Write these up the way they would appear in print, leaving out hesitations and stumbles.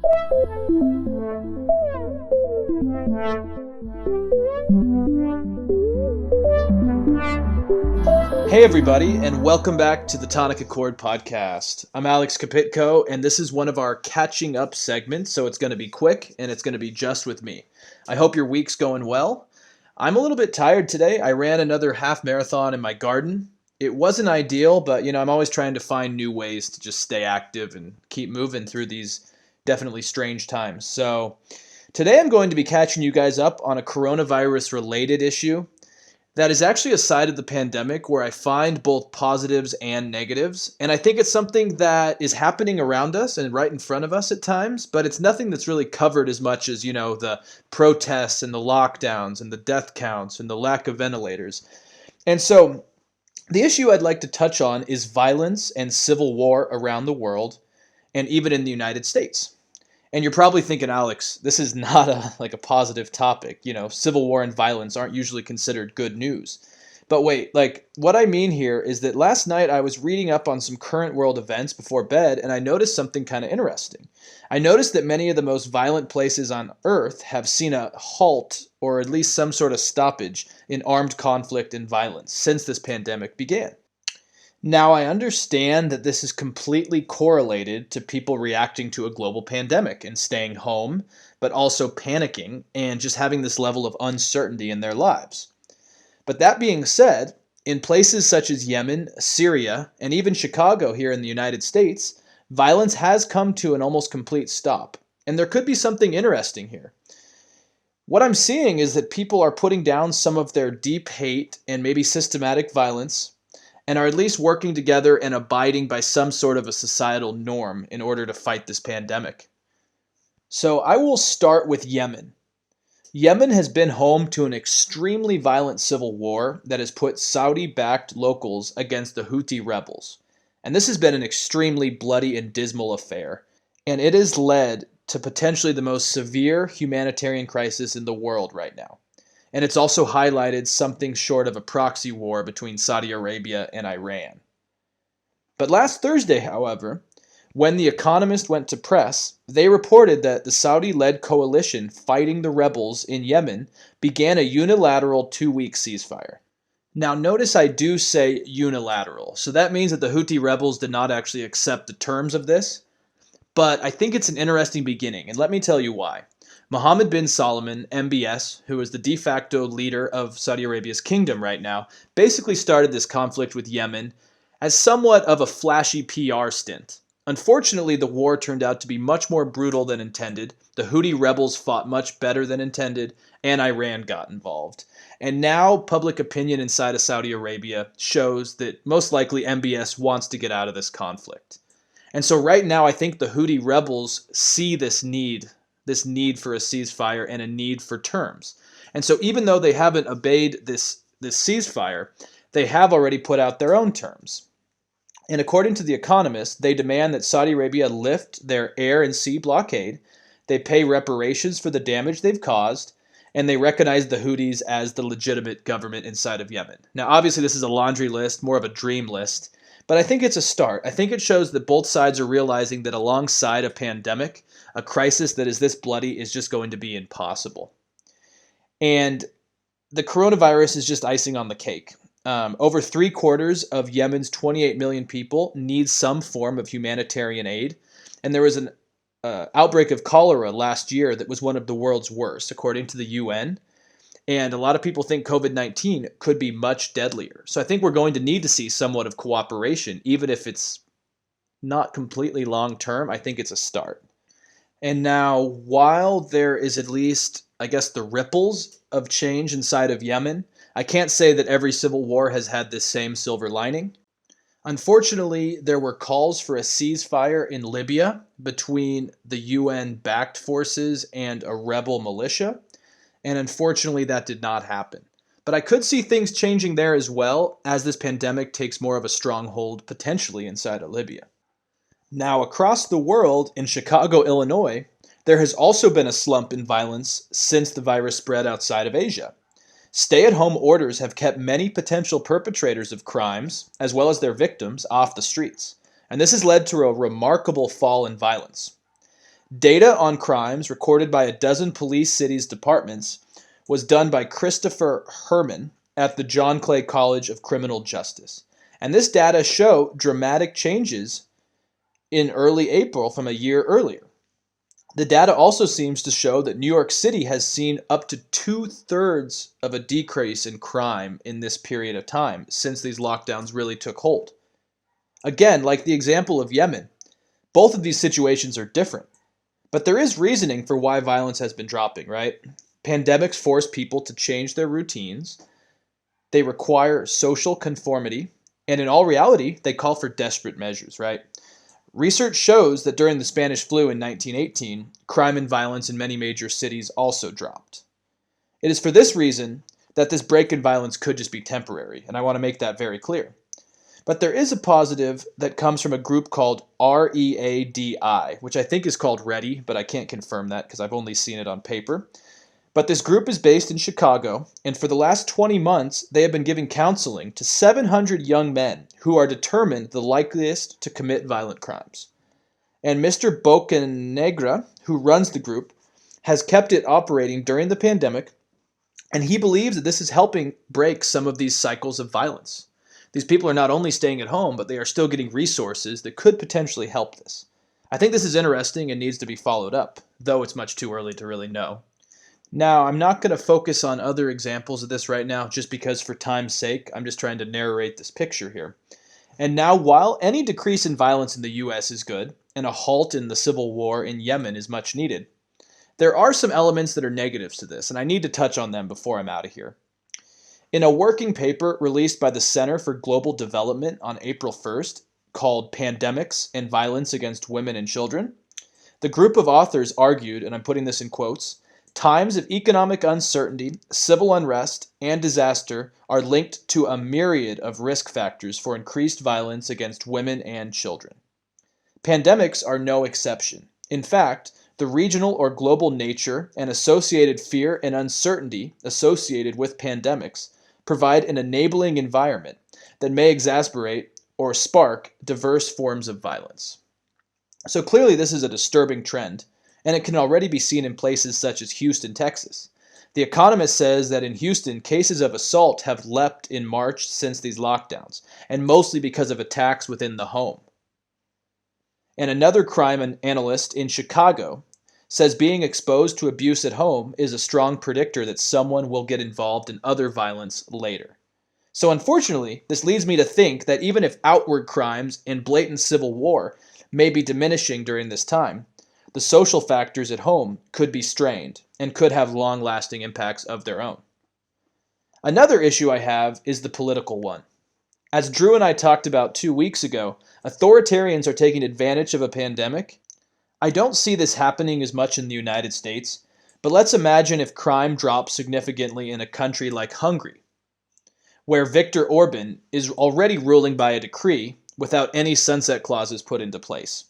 Hey everybody, and welcome back to the Tonic podcast. I'm Alex Kapitko, and this is one of our catching up segments, so it's going to be quick and it's going to be just with me. I hope your week's going well. I'm a little bit tired today. I ran another half marathon in my garden. It wasn't ideal, but I'm always trying to find new ways to just stay active and keep moving through these definitely strange times. So today I'm going to be catching you guys up on a coronavirus related issue that is actually a side of the pandemic where I find both positives and negatives. And I think it's something that is happening around us and right in front of us at times, but it's nothing that's really covered as much as, the protests and the lockdowns and the death counts and the lack of ventilators. And so the issue I'd like to touch on is violence and civil war around the world and even in the United States. And you're probably thinking, Alex, this is not a positive topic. Civil war and violence aren't usually considered good news. But wait, what I mean here is that last night I was reading up on some current world events before bed, and I noticed something kind of interesting. I noticed that many of the most violent places on Earth have seen a halt or at least some sort of stoppage in armed conflict and violence since this pandemic began. Now, I understand that this is completely correlated to people reacting to a global pandemic and staying home, but also panicking and just having this level of uncertainty in their lives. But that being said, in places such as Yemen, Syria, and even Chicago here in the United States, violence has come to an almost complete stop. And there could be something interesting here. What I'm seeing is that people are putting down some of their deep hate and maybe systematic violence, and are at least working together and abiding by some sort of a societal norm in order to fight this pandemic. So I will start with Yemen. Yemen has been home to an extremely violent civil war that has put Saudi-backed locals against the Houthi rebels. And this has been an extremely bloody and dismal affair. And it has led to potentially the most severe humanitarian crisis in the world right now. And it's also highlighted something short of a proxy war between Saudi Arabia and Iran. But last Thursday, however, when The Economist went to press, they reported that the Saudi-led coalition fighting the rebels in Yemen began a unilateral 2-week ceasefire. Now notice I do say unilateral, so that means that the Houthi rebels did not actually accept the terms of this, but I think it's an interesting beginning, and let me tell you why. Mohammed bin Salman, MBS, who is the de facto leader of Saudi Arabia's kingdom right now, basically started this conflict with Yemen as somewhat of a flashy PR stint. Unfortunately, the war turned out to be much more brutal than intended. The Houthi rebels fought much better than intended, and Iran got involved. And now public opinion inside of Saudi Arabia shows that most likely MBS wants to get out of this conflict. And so right now I think the Houthi rebels see this need for a ceasefire and a need for terms. And so even though they haven't obeyed this ceasefire, they have already put out their own terms. And according to The Economist, they demand that Saudi Arabia lift their air and sea blockade, they pay reparations for the damage they've caused, and they recognize the Houthis as the legitimate government inside of Yemen. Now, obviously, this is a laundry list, more of a dream list, but I think it's a start. I think it shows that both sides are realizing that alongside a pandemic, a crisis that is this bloody is just going to be impossible. And the coronavirus is just icing on the cake. Over 3/4 of Yemen's 28 million people need some form of humanitarian aid. And there was an outbreak of cholera last year that was one of the world's worst, according to the UN. And a lot of people think COVID-19 could be much deadlier. So I think we're going to need to see somewhat of cooperation, even if it's not completely long-term. I think it's a start. And now, while there is at least, I guess, the ripples of change inside of Yemen, I can't say that every civil war has had this same silver lining. Unfortunately, there were calls for a ceasefire in Libya between the UN-backed forces and a rebel militia, and unfortunately that did not happen. But I could see things changing there as well as this pandemic takes more of a stronghold potentially inside of Libya. Now, across the world, in Chicago, Illinois, there has also been a slump in violence since the virus spread outside of Asia. Stay-at-home orders have kept many potential perpetrators of crimes, as well as their victims, off the streets, and this has led to a remarkable fall in violence. Data on crimes recorded by a dozen police cities departments was done by Christopher Herman at the John Clay College of Criminal Justice. And this data show dramatic changes in early April from a year earlier. The data also seems to show that New York City has seen up to 2/3 of a decrease in crime in this period of time since these lockdowns really took hold. Again, like the example of Yemen, both of these situations are different. But there is reasoning for why violence has been dropping, right? Pandemics force people to change their routines. They require social conformity. And in all reality, they call for desperate measures, right? Research shows that during the Spanish flu in 1918, crime and violence in many major cities also dropped. It is for this reason that this break in violence could just be temporary, and I want to make that very clear. But there is a positive that comes from a group called READI, which I think is called Ready, but I can't confirm that because I've only seen it on paper. But this group is based in Chicago, and for the last 20 months, they have been giving counseling to 700 young men who are determined the likeliest to commit violent crimes. And Mr. Bocanegra, who runs the group, has kept it operating during the pandemic, and he believes that this is helping break some of these cycles of violence. These people are not only staying at home, but they are still getting resources that could potentially help this. I think this is interesting and needs to be followed up, though it's much too early to really know. Now, I'm not going to focus on other examples of this right now, just because for time's sake, I'm just trying to narrate this picture here. And now, while any decrease in violence in the US is good, and a halt in the civil war in Yemen is much needed, there are some elements that are negatives to this, and I need to touch on them before I'm out of here. In a working paper released by the Center for Global Development on April 1st, called Pandemics and Violence Against Women and Children, the group of authors argued, and I'm putting this in quotes, times of economic uncertainty, civil unrest, and disaster are linked to a myriad of risk factors for increased violence against women and children. Pandemics are no exception. In fact, the regional or global nature and associated fear and uncertainty associated with pandemics provide an enabling environment that may exacerbate or spark diverse forms of violence. So clearly this is a disturbing trend, and it can already be seen in places such as Houston, Texas. The Economist says that in Houston, cases of assault have leapt in March since these lockdowns, and mostly because of attacks within the home. And another crime analyst in Chicago says being exposed to abuse at home is a strong predictor that someone will get involved in other violence later. So unfortunately, this leads me to think that even if outward crimes and blatant civil war may be diminishing during this time, the social factors at home could be strained and could have long-lasting impacts of their own. Another issue I have is the political one. As Drew and I talked about 2 weeks ago, authoritarians are taking advantage of a pandemic. I don't see this happening as much in the United States, but let's imagine if crime drops significantly in a country like Hungary, where Viktor Orban is already ruling by a decree without any sunset clauses put into place.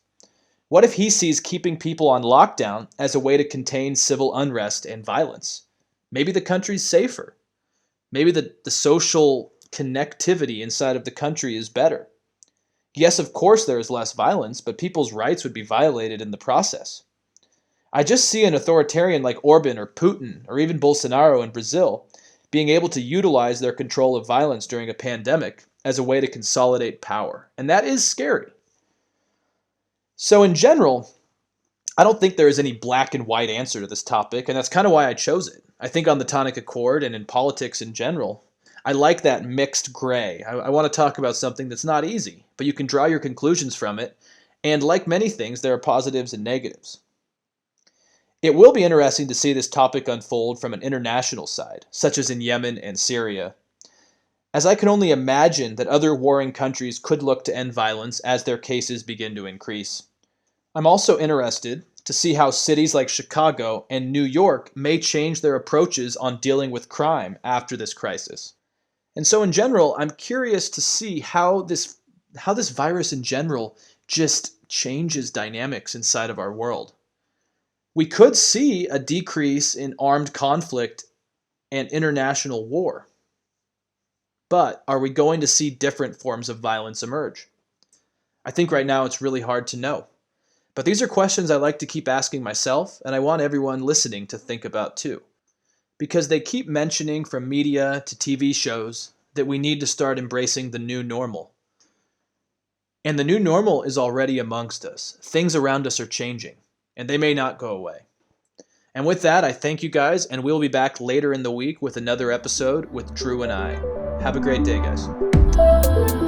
What if he sees keeping people on lockdown as a way to contain civil unrest and violence? Maybe the country's safer. Maybe the social connectivity inside of the country is better. Yes, of course there is less violence, but people's rights would be violated in the process. I just see an authoritarian like Orban or Putin or even Bolsonaro in Brazil being able to utilize their control of violence during a pandemic as a way to consolidate power. And that is scary. So in general, I don't think there is any black and white answer to this topic, and that's kind of why I chose it. I think on the Tonic Accord and in politics in general, I like that mixed gray. I want to talk about something that's not easy, but you can draw your conclusions from it, and like many things, there are positives and negatives. It will be interesting to see this topic unfold from an international side, such as in Yemen and Syria, as I can only imagine that other warring countries could look to end violence as their cases begin to increase. I'm also interested to see how cities like Chicago and New York may change their approaches on dealing with crime after this crisis. And so in general, I'm curious to see how this virus in general just changes dynamics inside of our world. We could see a decrease in armed conflict and international war. But are we going to see different forms of violence emerge? I think right now it's really hard to know. But these are questions I like to keep asking myself, and I want everyone listening to think about too. Because they keep mentioning from media to TV shows that we need to start embracing the new normal. And the new normal is already amongst us. Things around us are changing, and they may not go away. And with that, I thank you guys, and we'll be back later in the week with another episode with Drew and I. Have a great day, guys.